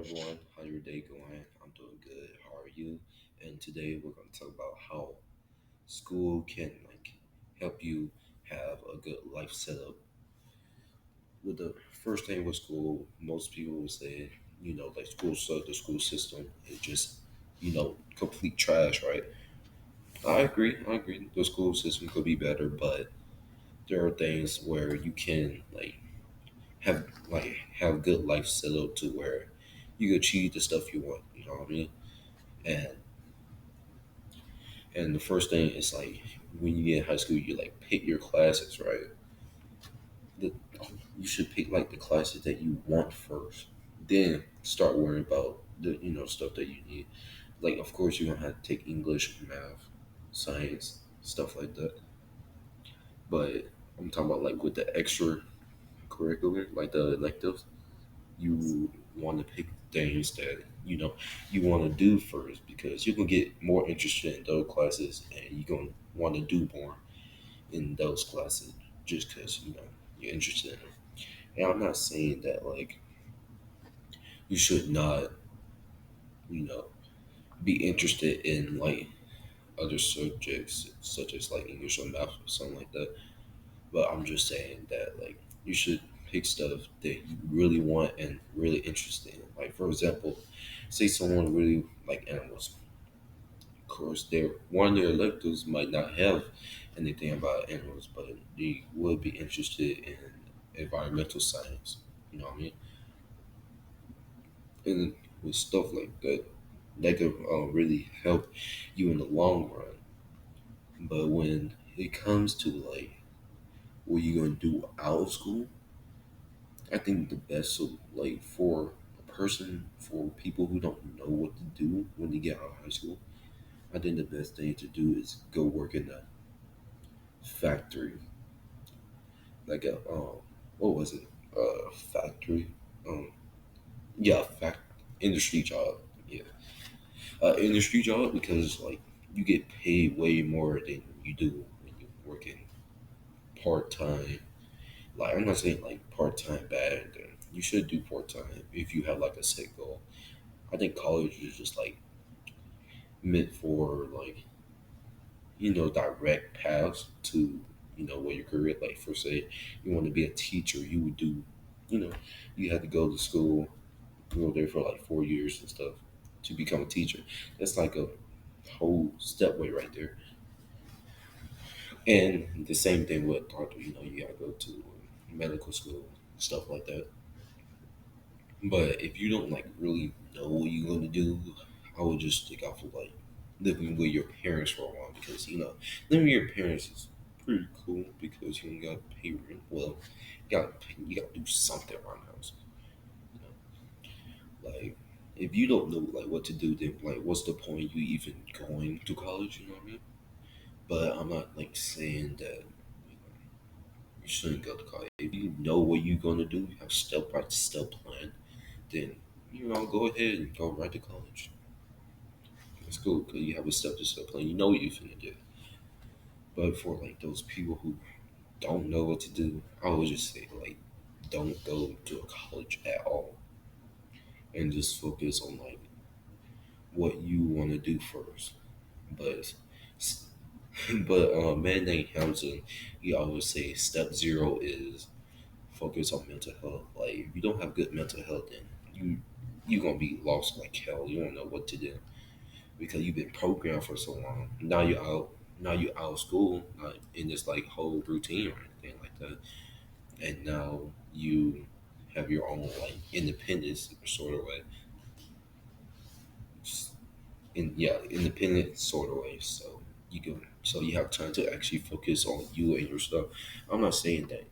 everyone. How your day going? I'm doing good. How are you? And today we're going to talk about how school can help you have a good life setup. With the first thing with school, most people will say, the school system is just, complete trash, right? I agree. I agree. The school system could be better, but there are things where you can have have good life set up to where you can achieve the stuff you want. You know what I mean? And the first thing is when you get in high school, you pick your classes, right? The, you should pick the classes that you want first. Then start worrying about the stuff that you need. Like of course you're gonna have to take English, math, science, stuff like that. But I'm talking about with the extra curricular, like the electives, you want to pick things that you want to do first because you're gonna get more interested in those classes and you're gonna want to do more in those classes just because you're interested in them. And I'm not saying that you should not you know be interested in other subjects such as English or math or something like that. But I'm just saying that you should pick stuff that you really want and really interested in. Like for example, say someone really like animals. Of course, their one of their electives might not have anything about animals, but they would be interested in environmental science. You know what I mean? And with stuff like that, that could really help you in the long run. But when it comes to what you're gonna do out of school, I think the best for a person, for people who don't know what to do when they get out of high school, I think the best thing to do is go work in a factory, like a what was it, factory, um, yeah, industry job, yeah, industry job because you get paid way more than you do when you working part time. Like I'm not saying part time bad. You should do part time if you have a set goal. I think college is just meant for direct paths to what your career. Like for say you want to be a teacher, you would do you know you had to go to school, go there for 4 years and stuff to become a teacher. That's like a whole stepway right there. And the same thing with doctor. You gotta go to medical school, stuff like that. But if you don't really know what you're going to do, I would just stick out for living with your parents for a while because living with your parents is pretty cool because you don't got to pay rent. Well, you got to do something around the house. You like if you don't know what to do, then what's the point you even going to college? You know what I mean? But I'm not saying that you shouldn't go to college. If you know what you're gonna do, you have step by step plan, then go ahead and go right to college. It's cool because you have a step to step plan. You know what you're finna do. But for those people who don't know what to do, I would just say don't go to a college at all and just focus on what you want to do first. But but man named Hamilton, he always say step zero is focus on mental health. Like if you don't have good mental health, then you gonna be lost like hell. You don't know what to do because you've been programmed for so long. Now you're out. Now you're out of school, not in this whole routine or anything like that. And now you have your own independence sort of way. In yeah, independent sort of way. So you have time to actually focus on you and your stuff. I'm not saying that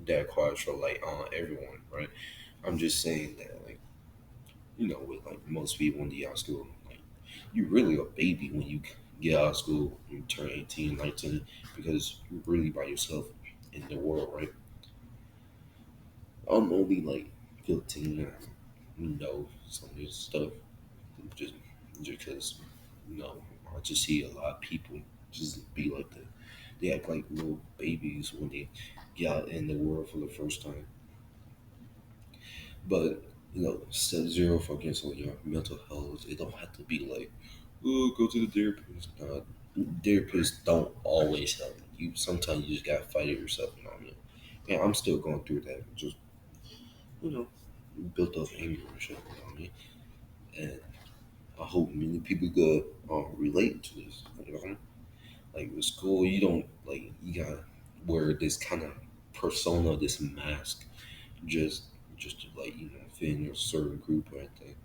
that applies for everyone, right? I'm just saying that with most people in the out of school, you're really a baby when you get out of school, you turn 18, 19, because you're really by yourself in the world, right? I'm only 15 and some of this stuff just because you know I just see a lot of people just be like that. They act like little babies when they get out in the world for the first time. But step zero focus on your mental health. It don't have to be like, oh, go to the therapist. Therapists don't always help you. Sometimes you just gotta fight it yourself. You know what I mean? And I'm still going through that. Just you know, built up anger and shit. You know what I mean? And I hope many people could relate to this. You know, like with school, you don't like you gotta wear this kind of persona, this mask, just just to like fit in a certain group or anything.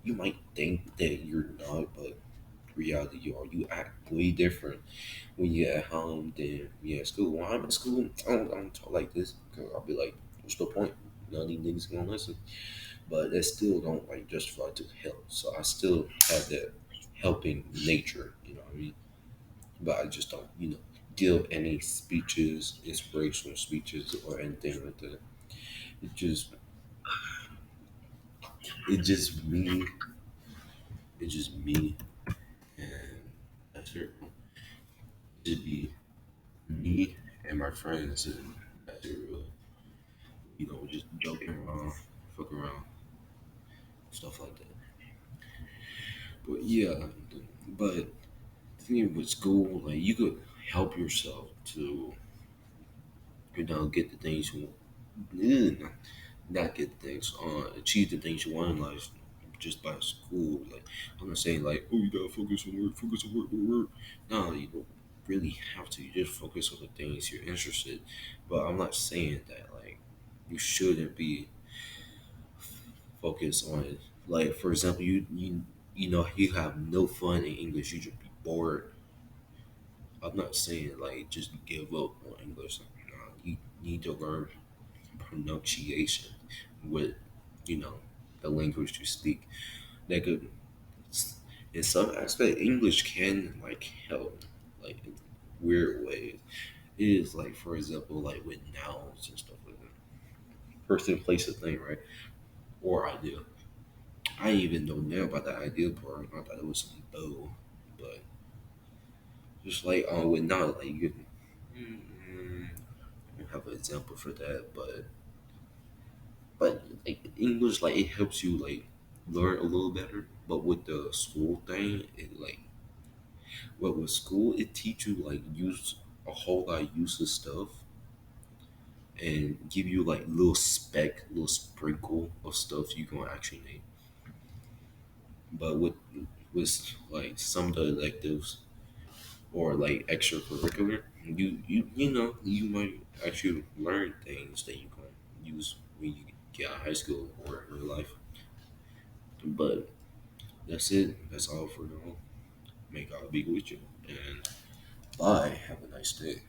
You might think that you're not, but reality you are. You act way different when you're at home than yeah at school. When I'm at school, I don't talk like this because I'll be like, what's the point? None of these niggas gonna listen. But that still don't like justify to help. So I still have that helping nature. You know what I mean? But I just don't give any speeches, inspirational speeches or anything like that. It just it just me. It's just me and that's it. It'd be me and my friends and that's it really. Just joking around, fuck around, stuff like that. But yeah, but the thing with school, like you could help yourself to, get the things you want. Not get the things, achieve the things you want in life just by school. Like I'm not saying like, oh, you gotta focus on work, work, work. No, you don't really have to. You just focus on the things you're interested. But I'm not saying that like you shouldn't be focused on it. Like for example, you have no fun in English. You just be bored. I'm not saying like just give up on English. You need to learn pronunciation with you know the language you speak. That could, in some aspect, English can like help, like in weird ways. It is like, for example, like with nouns and stuff like that. Person, place, a thing, right? Or idea. I didn't even know now about the idea part. I thought it was some bow, but just like with now, like mm, I don't have an example for that, but like English, like it helps you like learn a little better. But with the school thing, it like with school, it teach you like use a whole lot of useless stuff and give you like little sprinkle of stuff you gonna actually need. But with like some of the electives or like extracurricular, you might actually learn things that you can use when you get out of high school or in real life. But that's it. That's all for now. May God be with you and bye. Have a nice day.